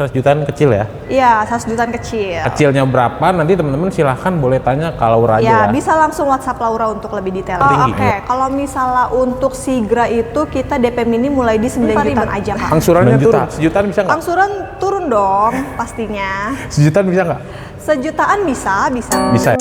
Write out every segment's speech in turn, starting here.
100 jutaan kecil ya? Iya, 100 jutaan kecil. Kecilnya berapa? Nanti teman-teman silahkan boleh tanya ke Laura aja ya. Bisa langsung WhatsApp Laura untuk lebih detail. Oke. Kalau misalnya untuk Sigra itu kita DP mini mulai di 9 jutaan aja Kak. Angsurannya turun, sejutaan bisa nggak? Angsuran turun dong pastinya. Sejutaan bisa nggak? Sejutaan bisa. Bisa.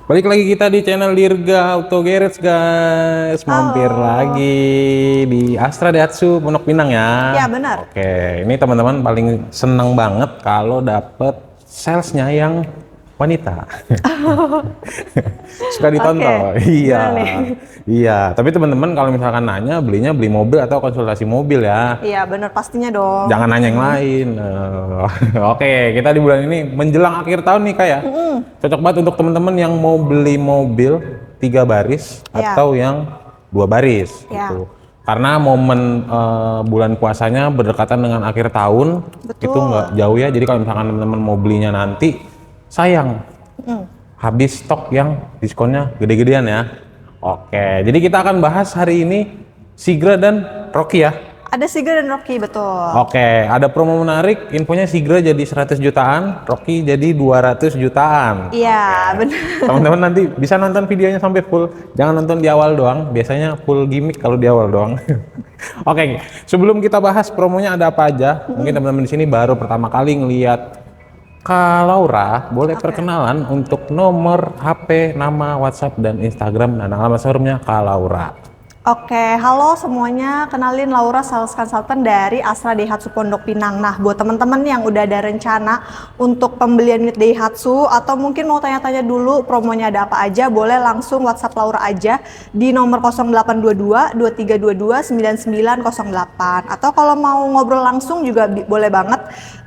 Balik lagi kita di channel Dirga Auto Garage guys. Mampir lagi di Daihatsu Pondok Pinang ya. Ya benar. Oke, ini teman-teman paling seneng banget kalau dapet salesnya yang wanita. Suka ditonton. Iya. Tapi teman-teman kalau misalkan nanya beli mobil atau konsultasi mobil ya. Iya benar, pastinya dong. Jangan nanya yang lain. Oke, kita di bulan ini menjelang akhir tahun nih Kak ya. Cocok banget untuk teman-teman yang mau beli mobil 3 baris atau yang 2 baris gitu. Karena momen bulan puasanya berdekatan dengan akhir tahun. Itu nggak jauh ya. Jadi kalau misalkan teman-teman mau belinya nanti, sayang habis stok yang diskonnya gede-gedean ya. Oke, jadi kita akan bahas hari ini Sigra dan Rocky ya. Ada Sigra dan Rocky, betul. Oke, ada promo menarik. Infonya Sigra jadi 100 jutaan, Rocky jadi 200 jutaan. Iya, benar. Teman-teman nanti bisa nonton videonya sampai full. Jangan nonton di awal doang, biasanya full gimmick kalau di awal doang. Oke, sebelum kita bahas promonya ada apa aja, mungkin teman-teman di sini baru pertama kali ngelihat Kak Laura, boleh perkenalan untuk nomor HP, nama, WhatsApp, dan Instagram, dan alamat showroomnya Kak Laura. Oke, halo semuanya, kenalin Laura, sales consultant dari Daihatsu Pondok Pinang. Nah, buat teman-teman yang udah ada rencana untuk pembelian unit Daihatsu atau mungkin mau tanya-tanya dulu promonya ada apa aja, boleh langsung WhatsApp Laura aja di nomor 0822 2322 9908. Atau kalau mau ngobrol langsung juga boleh banget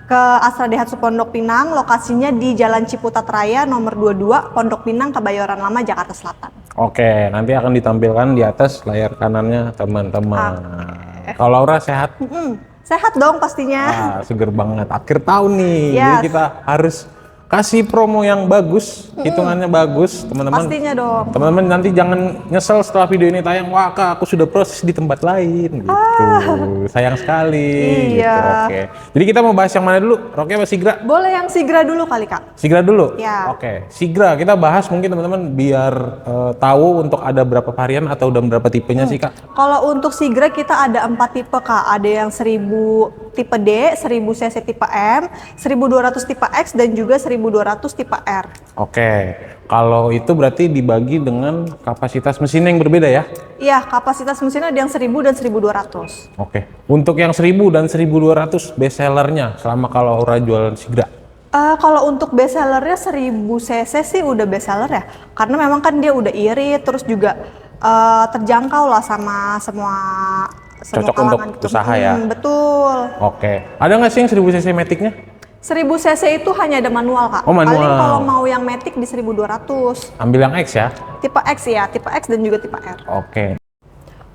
ke Daihatsu Pondok Pinang, lokasinya di Jalan Ciputat Raya nomor 22, Pondok Pinang, Kebayoran Lama, Jakarta Selatan. Oke, nanti akan ditampilkan di atas layar kanannya teman-teman. Kalau Laura sehat? Sehat dong pastinya. Seger banget, akhir tahun nih. Jadi kita harus kasih promo yang bagus, hitungannya bagus, teman-teman. Pastinya dong. Teman-teman nanti jangan nyesel setelah video ini tayang, wah Kak, aku sudah proses di tempat lain gitu. Sayang sekali gitu. Oke. Jadi kita mau bahas yang mana dulu? Rocky apa Sigra? Boleh yang Sigra dulu kali Kak. Sigra dulu? Ya. Oke. Sigra kita bahas mungkin teman-teman biar tahu untuk ada berapa varian atau udah berapa tipenya sih Kak? Kalau untuk Sigra kita ada 4 tipe Kak. Ada yang 1000 tipe D, 1000 cc tipe M, 1200 tipe X, dan juga 1200 tipe R. Oke, kalau itu berarti dibagi dengan kapasitas mesin yang berbeda ya? Iya, kapasitas mesinnya ada yang 1000 dan 1200. Oke, untuk yang 1000 dan 1200 best sellernya selama kalau Laura jualan Sigra? Kalau untuk best sellernya 1000 cc sih udah best seller ya, karena memang kan dia udah irit, terus juga terjangkau lah sama semua cocok untuk gitu. Usaha ya? Betul. Oke, ada nggak sih yang 1000 cc matic-nya? 1000 cc itu hanya ada manual Kak. Oh, manual. Paling kalau mau yang matic di 1200. Ambil yang X ya? Tipe X ya, tipe X dan juga tipe R. Oke.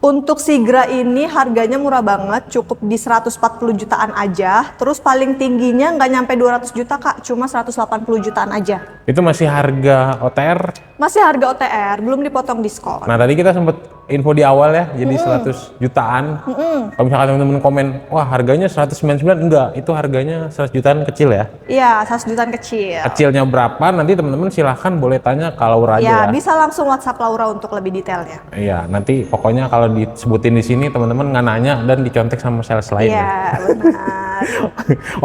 Untuk Sigra ini harganya murah banget, cukup di 140 jutaan aja. Terus paling tingginya nggak nyampe 200 juta Kak, cuma 180 jutaan aja. Itu masih harga OTR? Masih harga OTR, belum dipotong diskon. Nah tadi kita sempat info di awal ya, jadi 100 jutaan. Kalau misalkan teman-teman komen, wah harganya 199, enggak, itu harganya 100 jutaan kecil ya. Iya, 100 jutaan kecil. Kecilnya berapa, nanti teman-teman silahkan boleh tanya ke Laura aja Ya, ya. bisa langsung WhatsApp Laura untuk lebih detailnya. Iya, nanti pokoknya kalau disebutin di sini teman-teman nggak nanya dan dicontek sama sales lain. Iya, benar.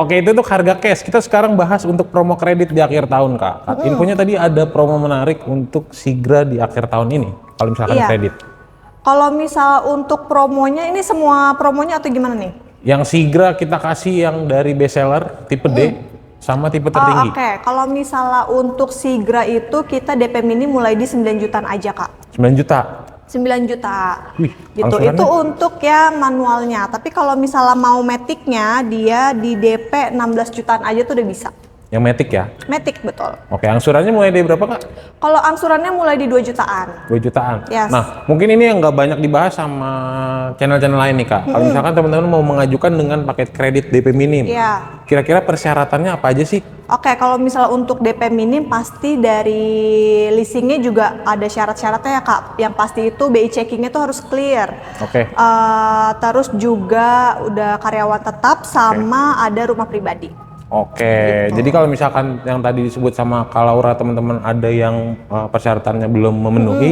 Oke, itu untuk harga cash. Kita sekarang bahas untuk promo kredit di akhir tahun, Kak. Infonya tadi ada promo menarik untuk Sigra di akhir tahun ini, kalau misalkan Iya. kredit. Kalau misal untuk promonya, ini semua promonya atau gimana nih? Yang Sigra kita kasih yang dari best seller tipe D sama tipe tertinggi. Oke, kalau misalnya untuk Sigra itu kita DP mini mulai di 9 jutaan aja, Kak. 9 juta. 9 juta. Wih, Gitu. angsurannya? Itu untuk ya manualnya. Tapi kalau misalnya mau maticnya, dia di DP 16 jutaan aja tuh udah bisa. Yang Matic ya. Matic, betul. Oke, angsurannya mulai dari berapa, Kak? Kalau angsurannya mulai di 2 jutaan. 2 jutaan. Yes. Nah, mungkin ini yang nggak banyak dibahas sama channel-channel lain nih, Kak. Kalau misalkan teman-teman mau mengajukan dengan paket kredit DP minim, Iya. kira-kira persyaratannya apa aja sih? Oke, kalau misalnya untuk DP minim pasti dari leasingnya juga ada syarat-syaratnya ya, Kak. Yang pasti itu BI checkingnya tuh harus clear. Oke. Terus juga udah karyawan tetap sama ada rumah pribadi. Oke, jadi kalau misalkan yang tadi disebut sama Kak Laura teman-teman ada yang persyaratannya belum memenuhi,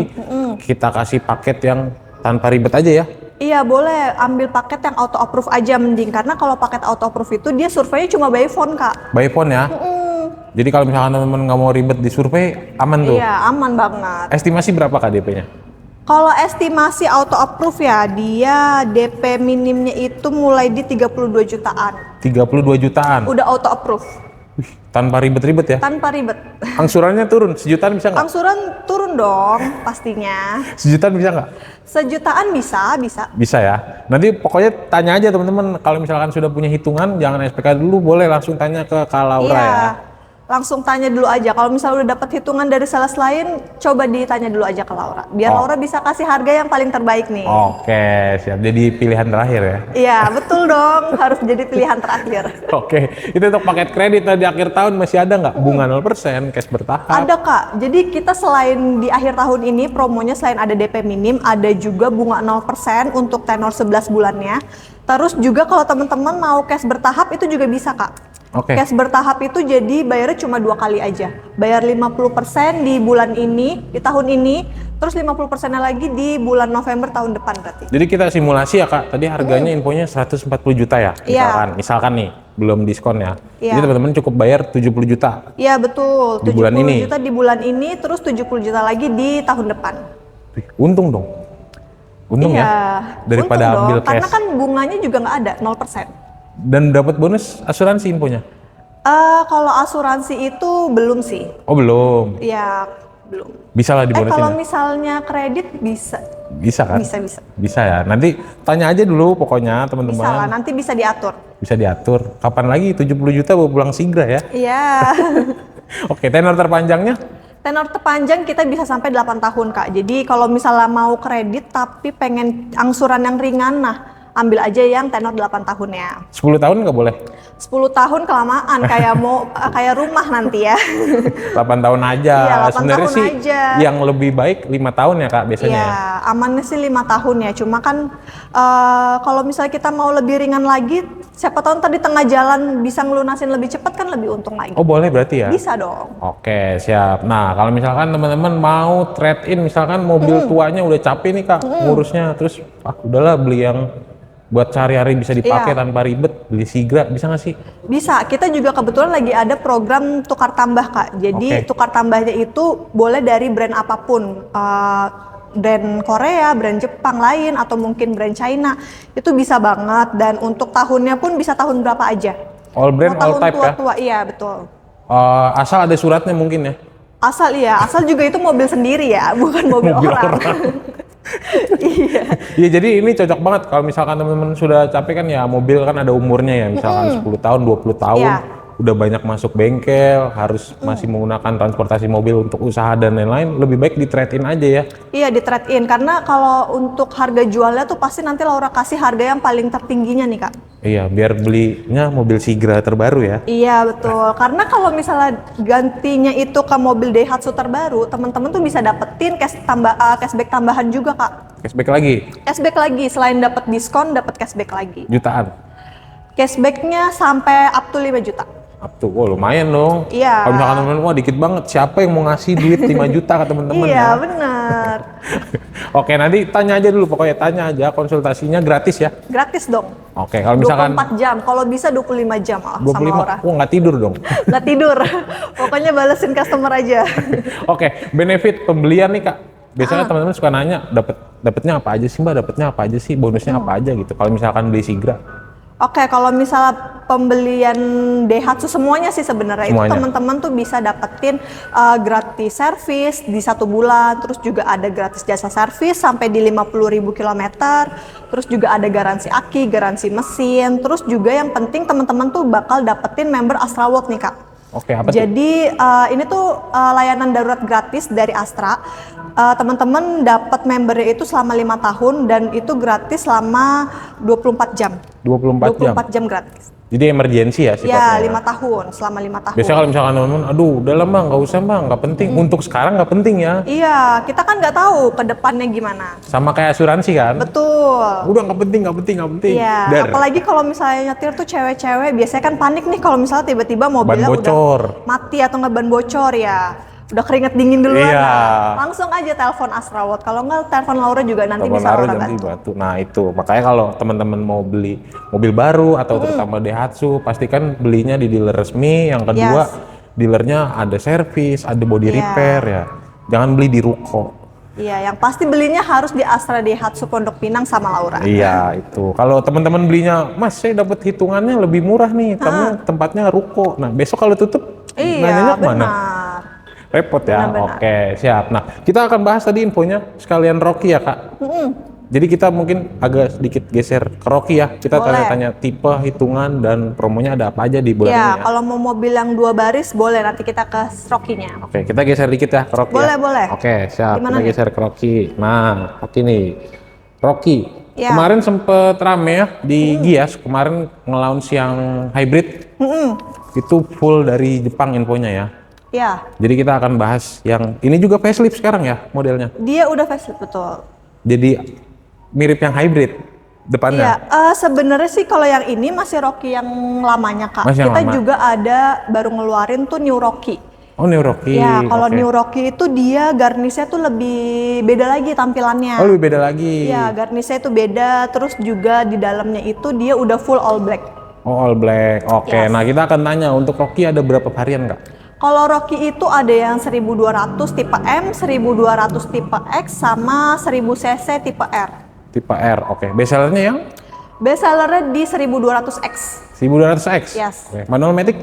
kita kasih paket yang tanpa ribet aja ya. Iya, boleh ambil paket yang auto approve aja mending, karena kalau paket auto approve itu dia surveinya cuma by phone, Kak. By phone ya. Jadi kalau misalkan teman-teman nggak mau ribet di survei, aman tuh. Iya, aman banget. Estimasi berapa Kak DP-nya? Kalau estimasi auto approve ya, dia DP minimnya itu mulai di 32 jutaan. 32 jutaan. Udah auto approve. Wih, tanpa ribet-ribet ya. Tanpa ribet. Angsurannya turun, sejutaan bisa nggak? Angsuran turun dong pastinya. Sejutaan bisa nggak? Sejutaan bisa. Bisa ya. Nanti pokoknya tanya aja teman-teman, kalau misalkan sudah punya hitungan, jangan SPK dulu, boleh langsung tanya ke Kak Laura Iya. ya. Langsung tanya dulu aja. Kalau misalnya udah dapat hitungan dari sales lain, coba ditanya dulu aja ke Laura. Biar Laura bisa kasih harga yang paling terbaik nih. Oke, siap. Jadi pilihan terakhir ya. Iya, betul dong. Harus jadi pilihan terakhir. Oke, itu untuk paket kredit di akhir tahun masih ada nggak? Bunga 0%, cash bertahap? Ada, Kak. Jadi kita selain di akhir tahun ini promonya selain ada DP minim, ada juga bunga 0% untuk tenor 11 bulannya. Terus juga kalau teman-teman mau cash bertahap itu juga bisa, Kak. Oke. Cash bertahap itu jadi bayarnya cuma 2 kali aja. Bayar 50% di bulan ini, di tahun ini, terus 50%-nya lagi di bulan November tahun depan berarti. Jadi kita simulasi ya Kak, tadi harganya infonya 140 juta ya? Iya. Misalkan nih, belum diskon ya. Iya. Jadi teman-teman cukup bayar 70 juta. Iya, betul. Di bulan 70 ini? juta di bulan ini, terus 70 juta lagi di tahun depan. Wih, untung dong. Untung Iya, ya? Daripada untung ambil dong, karena cash. kan bunganya juga nggak ada, 0%. Dan dapat bonus asuransi infonya? Kalau asuransi itu belum sih. Oh belum. Iya, belum. Bisa lah dibonusin Kalau ya? misalnya kredit bisa. Bisa kan? Bisa. Bisa ya. Nanti tanya aja dulu pokoknya Bisa lah, teman-teman. nanti bisa diatur. Bisa diatur. Kapan lagi 70 juta bawa pulang Sigra ya? Iya. Oke, tenor terpanjangnya? Tenor terpanjang kita bisa sampai 8 tahun, Kak. Jadi kalau misalnya mau kredit tapi pengen angsuran yang ringan, nah ambil aja yang tenor 8 tahunnya. 10 tahun nggak boleh? 10 tahun kelamaan, kayak rumah nanti ya. 8 tahun aja. Iya, 8 Sebenarnya tahun sih aja. yang lebih baik 5 tahun ya Kak biasanya ya? Iya, amannya sih 5 tahun ya. Cuma kan kalau misalnya kita mau lebih ringan lagi, siapa tahu ntar di tengah jalan bisa ngelunasin lebih cepat kan lebih untung lagi. Oh boleh berarti ya? Bisa dong. Oke siap. Nah kalau misalkan teman-teman mau trade in, misalkan mobil tuanya udah capek nih Kak ngurusnya, terus udahlah beli yang buat sehari-hari bisa dipakai Iya. tanpa ribet, beli Sigra, bisa nggak sih? Bisa, kita juga kebetulan lagi ada program tukar tambah, Kak. Jadi Oke. tukar tambahnya itu boleh dari brand apapun. Brand Korea, brand Jepang lain, atau mungkin brand China. Itu bisa banget, dan untuk tahunnya pun bisa tahun berapa aja. All brand, Mau all tahun type ya? tua-tua, iya betul. Asal ada suratnya mungkin ya? Asal juga itu mobil sendiri ya, bukan mobil orang. Iya. Iya jadi ini cocok banget kalau misalkan teman-teman sudah capek kan ya, mobil kan ada umurnya ya, misalkan 10 tahun, 20 tahun. Iya. udah banyak masuk bengkel, harus masih menggunakan transportasi mobil untuk usaha dan lain-lain, lebih baik di trade in aja ya. Iya, di trade in, karena kalau untuk harga jualnya tuh pasti nanti Laura kasih harga yang paling tertingginya nih Kak. Iya, biar belinya mobil Sigra terbaru ya. Iya betul, karena kalau misalnya gantinya itu ke mobil Daihatsu terbaru, teman-teman tuh bisa dapetin cashback tambahan juga Kak. Cashback lagi, Cashback lagi, selain dapat diskon, dapat cashback lagi. jutaan. Cashbacknya sampai up to 5 juta. Up to, oh lumayan dong. Iya. Kalau misalkan teman-teman, wah dikit banget, siapa yang mau ngasih duit 5 juta ke teman-teman Iya ya? benar. Oke, nanti tanya aja dulu, pokoknya tanya aja, konsultasinya gratis ya? Gratis dong. Oke, kalau misalkan 24 jam, kalau bisa 25 jam malah sama 25, Laura. wah nggak tidur dong. Nggak tidur, pokoknya balesin customer aja. Oke, benefit pembelian nih Kak. Biasanya teman-teman suka nanya, dapatnya apa aja sih Mbak? Dapatnya apa aja sih? Bonusnya apa aja gitu? Kalau misalkan beli Sigra. Oke, kalau misalnya pembelian Daihatsu semuanya sih sebenarnya itu teman-teman tuh bisa dapetin gratis servis di 1 bulan, terus juga ada gratis jasa servis sampai di 50.000 km, terus juga ada garansi aki, garansi mesin, terus juga yang penting teman-teman tuh bakal dapetin member Astra World nih Kak. Oke, apa tuh? Jadi ini tuh layanan darurat gratis dari Astra. Teman-teman dapat membernya itu selama 5 tahun dan itu gratis selama 24 jam. 24 jam gratis. Jadi emergency ya sifatnya? Ya, 5 tahun, selama 5 tahun. Biasanya kalau misalkan teman-teman, aduh udah lah Mbak, nggak usah Mbak, nggak penting. Untuk sekarang nggak penting ya. Iya, kita kan nggak tahu ke depannya gimana. Sama kayak asuransi kan? Betul. Udah nggak penting. Iya, apalagi kalau misalnya nyetir tuh cewek-cewek, biasanya kan panik nih kalau misalnya tiba-tiba mobilnya ban bocor, udah mati atau nggak ban bocor ya. Udah keringet dingin duluan, langsung aja telepon Astra World. Kalau nggak telepon Laura juga nanti bisa Laura bantu. Nah itu makanya kalau teman-teman mau beli mobil baru atau terutama Daihatsu, pastikan belinya di dealer resmi. Yang kedua, dealernya ada servis, ada body repair ya. Jangan beli di ruko. Iya, yang pasti belinya harus di Astra Daihatsu Pondok Pinang sama Laura. Iya itu. Kalau teman-teman belinya, Mas saya dapat hitungannya lebih murah nih, kamu tempatnya ruko. Nah besok kalau tutup, nanyanya kemana? Repot ya. Benar-benar. Oke, siap. Nah, kita akan bahas tadi infonya sekalian Rocky ya, Kak. Jadi kita mungkin agak sedikit geser ke Rocky ya. Kita tanya-tanya tipe, hitungan, dan promonya ada apa aja di bulan ini ya. Kalau mau mobil yang 2 baris boleh, nanti kita ke Rocky-nya. Oke, kita geser dikit ya ke Rocky. Boleh. Oke, siap. Gimana kita geser ke Rocky. Nah, Rocky nih. Rocky. Ya. Kemarin sempet rame ya di Gias. Kemarin nge-launch yang hybrid. Itu full dari Jepang infonya ya. Ya. Jadi kita akan bahas yang ini juga facelift sekarang ya modelnya. Dia udah facelift, betul. Jadi mirip yang hybrid depannya. Iya, sebenarnya sih kalau yang ini masih Rocky yang lamanya Kak. Masih yang kita lama. juga ada baru ngeluarin tuh New Rocky. Oh New Rocky. Ya, kalau New Rocky itu dia garnisnya tuh lebih beda lagi tampilannya. Oh lebih beda lagi. Iya, garnisnya itu beda. Terus juga di dalamnya itu dia udah full all black. Oh all black. Oke. Nah kita akan tanya untuk Rocky ada berapa varian Kak? Kalau Rocky itu ada yang 1200 tipe M, 1200 tipe X, sama 1000 cc tipe R. Tipe R, oke. Bestsellernya yang? Bestsellernya di 1200X. 1200X? Yes. Oke. Manual Matic?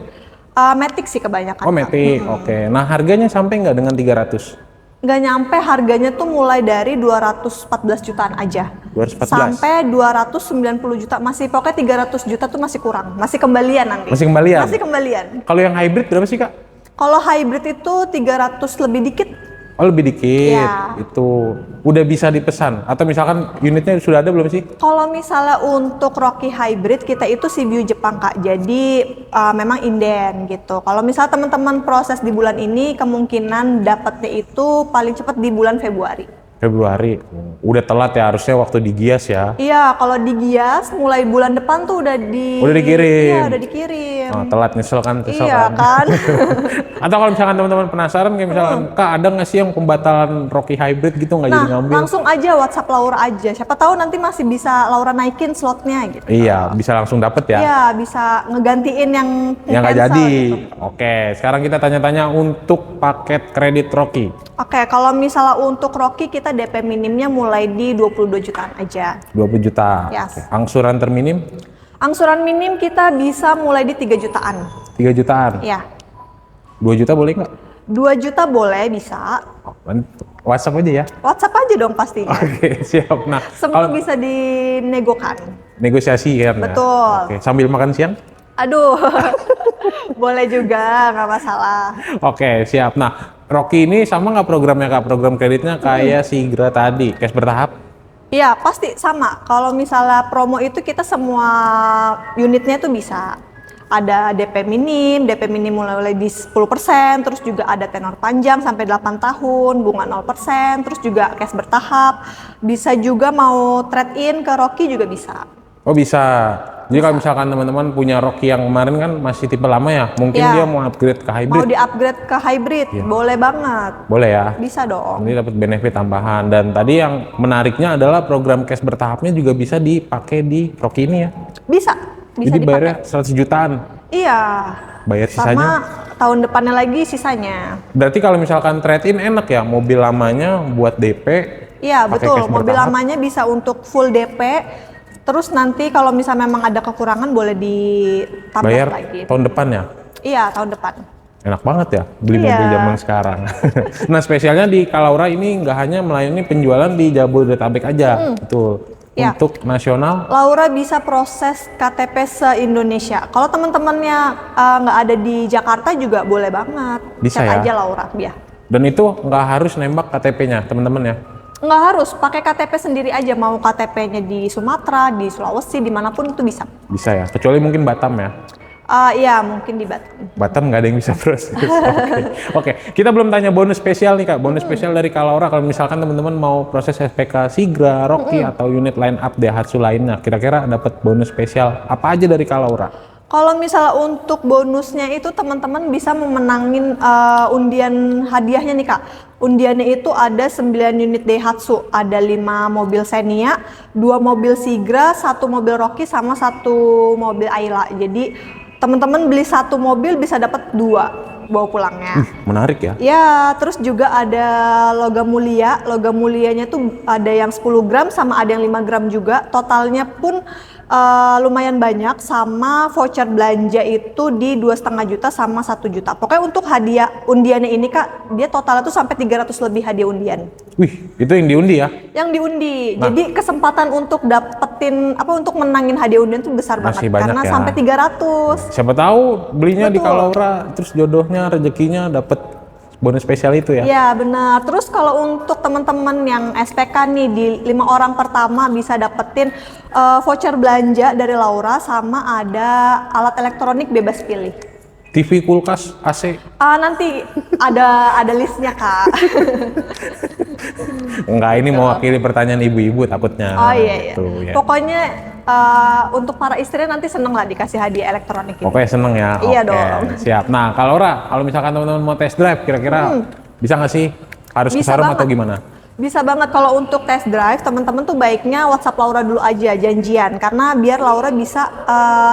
Matic sih kebanyakan. Oh Matic, oke. Nah harganya sampai nggak dengan 300? Nggak nyampe, harganya tuh mulai dari 214 jutaan aja. 214? Sampai 290 juta, masih pokoknya 300 juta tuh masih kurang. Masih kembalian nanti. Masih kembalian? Masih kembalian. Kalau yang hybrid berapa sih Kak? Kalau hybrid itu 300 lebih dikit. Oh lebih dikit, Ya. Itu udah bisa dipesan? Atau misalkan unitnya sudah ada belum sih? Kalau misalnya untuk Rocky Hybrid kita itu CBU Jepang Kak, jadi memang inden gitu. Kalau misalnya teman-teman proses di bulan ini, kemungkinan dapatnya itu paling cepat di bulan Februari. Februari, udah telat ya harusnya waktu di Gias ya? Iya, kalau di Gias mulai bulan depan tuh udah dikirim. Iya, udah dikirim. Oh, telat nyesel kan? Iya kan. Atau kalau misalkan teman-teman penasaran kayak misalkan Kak ada nggak sih yang pembatalan Rocky Hybrid gitu nggak jadi ngambil? Langsung aja WhatsApp Laura aja. Siapa tahu nanti masih bisa Laura naikin slotnya gitu. Iya, bisa langsung dapet ya? Iya, bisa ngegantiin yang nggak cancel jadi. Gitu. Oke, sekarang kita tanya-tanya untuk paket kredit Rocky. Oke, kalau misalnya untuk Rocky kita DP minimnya mulai di 22 jutaan aja. 20 juta. Yes. Oke. Angsuran terminim? Angsuran minim kita bisa mulai di 3 jutaan. 3 jutaan? Ya. 2 juta boleh nggak? 2 juta boleh, bisa. WhatsApp aja ya? WhatsApp aja dong pastinya. Oke, siap. Nah, Semua bisa dinegokan. negosiasi kan? Betul. Ya? Oke, sambil makan siang? Aduh, Boleh juga, nggak masalah. Oke, siap. Nah, Rocky ini sama nggak programnya Kak? Program kreditnya kayak Sigra tadi, cash bertahap? Iya, pasti sama. Kalau misalnya promo itu kita semua unitnya tuh bisa. Ada DP minim mulai di 10%, terus juga ada tenor panjang sampai 8 tahun, bunga 0%, terus juga cash bertahap. Bisa juga mau trade in ke Rocky juga bisa. Oh bisa. Jadi kalau misalkan teman-teman punya Rocky yang kemarin kan masih tipe lama ya, mungkin Ya. dia mau upgrade ke hybrid. Mau di-upgrade ke hybrid, boleh banget. Boleh ya? Bisa dong. Nanti dapat benefit tambahan. Dan tadi yang menariknya adalah program cash bertahapnya juga bisa dipakai di Rocky ini ya? Bisa Jadi dipakai. bayarnya 100 jutaan. Iya. Bayar sisanya? Sama tahun depannya lagi sisanya. Berarti kalau misalkan trade-in enak ya, mobil lamanya buat DP. Iya pakai betul, cash mobil bertahap. lamanya bisa untuk full DP. Terus nanti kalau misalnya memang ada kekurangan boleh ditambah Bayar lagi. tahun depannya. Iya, tahun depan. Enak banget ya beli Iya. mobil zaman sekarang. Nah spesialnya di Kalaura ini nggak hanya melayani penjualan di Jabodetabek aja, betul. Ya. Untuk nasional, Laura bisa proses KTP se-Indonesia. Kalau teman-temannya nggak ada di Jakarta juga boleh banget. Bisa Chat ya? aja Laura, ya. dan itu nggak harus nembak KTP-nya teman-teman ya. Nggak harus, pakai KTP sendiri aja. Mau KTP-nya di Sumatera, di Sulawesi, dimanapun itu bisa. Bisa ya, kecuali mungkin Batam ya. Iya, mungkin di Batam. Batam nggak ada yang bisa proses. Oke. Kita belum tanya bonus spesial nih Kak. Bonus spesial dari Kalaura kalau misalkan teman-teman mau proses SPK Sigra, Rocky atau unit line up Daihatsu lainnya, kira-kira dapat bonus spesial apa aja dari Kalaura? Kalau misalnya untuk bonusnya itu teman-teman bisa memenangin undian hadiahnya nih Kak. Undiannya itu ada 9 unit Daihatsu, ada 5 mobil Xenia, 2 mobil Sigra, 1 mobil Rocky sama 1 mobil Ayla. Jadi teman-teman beli 1 mobil bisa dapat 2 bawa pulangnya. Menarik ya. Ya, terus juga ada logam mulia. Logam mulianya tuh ada yang 10 gram sama ada yang 5 gram juga. Totalnya pun lumayan banyak, sama voucher belanja itu di 2,5 juta sama 1 juta. Pokoknya untuk hadiah undiannya ini Kak, dia totalnya tuh sampai 300 lebih hadiah undian. Wih, itu yang diundi ya? Yang diundi. Nah. Jadi kesempatan untuk dapetin untuk menangin hadiah undian tuh besar Masih banget banyak karena ya. sampai 300. Siapa tahu belinya di Betul. Kalaura, terus jodohnya, rezekinya dapat bonus spesial itu ya? Ya benar. Terus kalau untuk teman-teman yang SPK nih di 5 orang pertama bisa dapetin voucher belanja dari Laura sama ada alat elektronik bebas pilih. TV, kulkas, AC? Nanti ada listnya Kak. Enggak, ini mewakili pertanyaan ibu-ibu takutnya. Oh iya. Tuh, ya. Pokoknya untuk para istri nanti seneng lah dikasih hadiah elektronik ini. Pokoknya seneng ya? Iya Oke, dong. siap. Nah, kalau misalkan teman-teman mau test drive, kira-kira bisa nggak sih? Harus ke Bisa showroom atau banget. gimana? Bisa banget. Kalau untuk test drive teman-teman tuh baiknya WhatsApp Laura dulu aja janjian, karena biar Laura bisa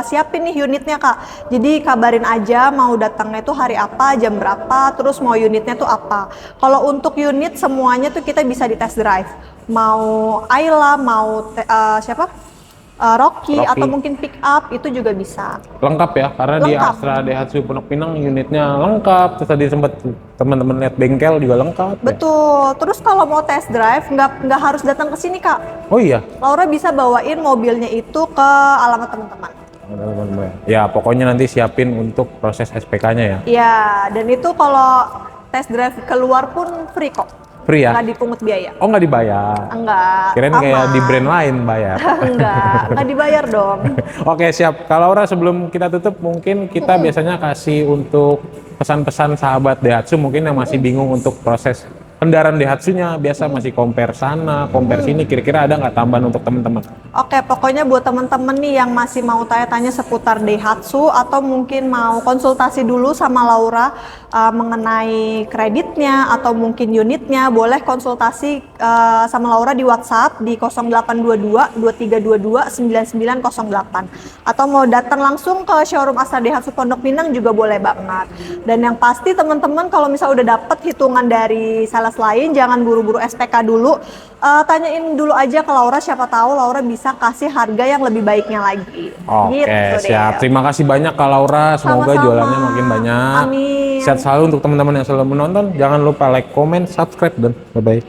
siapin nih unitnya Kak. Jadi kabarin aja mau datangnya tuh hari apa, jam berapa, terus mau unitnya tuh apa. Kalau untuk unit semuanya tuh kita bisa di test drive. Mau Ayla, mau Rocky, atau mungkin pick up itu juga bisa. Lengkap ya, karena di Lengkap. Astra Daihatsu Pondok Pinang unitnya lengkap. Terus tadi sempat teman-teman lihat bengkel juga lengkap. Ya? Betul. Terus kalau mau test drive nggak harus datang ke sini Kak. Oh iya. Laura bisa bawain mobilnya itu ke alamat teman-teman. Ya, pokoknya nanti siapin untuk proses SPK-nya ya. Iya, dan itu kalau test drive keluar pun free kok. Free ya? Nggak dipungut biaya. Oh, nggak dibayar. Enggak. Kirain kayak di brand lain bayar. Enggak dibayar dong. Oke, siap. Kalau Laura, sebelum kita tutup, mungkin kita biasanya kasih untuk pesan-pesan sahabat Daihatsu mungkin yang masih bingung untuk proses kendaraan Daihatsu-nya, biasa masih compare sana, compare sini, kira-kira ada nggak tambahan untuk teman-teman? Oke, pokoknya buat temen-temen nih yang masih mau tanya-tanya seputar Daihatsu atau mungkin mau konsultasi dulu sama Laura mengenai kreditnya atau mungkin unitnya, boleh konsultasi sama Laura di WhatsApp di 0822 2322 9908, atau mau datang langsung ke showroom Astra Daihatsu Pondok Pinang juga boleh banget. Dan yang pasti teman-teman kalau misalnya udah dapet hitungan dari sales lain, jangan buru-buru SPK dulu, tanyain dulu aja ke Laura, siapa tahu Laura bisa kasih harga yang lebih baiknya lagi. Oke, Gitu deh. siap. Terima kasih banyak Kak Laura, semoga Sama-sama. jualannya makin banyak. Amin. Sehat selalu untuk teman-teman yang selalu menonton. Jangan lupa like, comment, subscribe, dan bye-bye.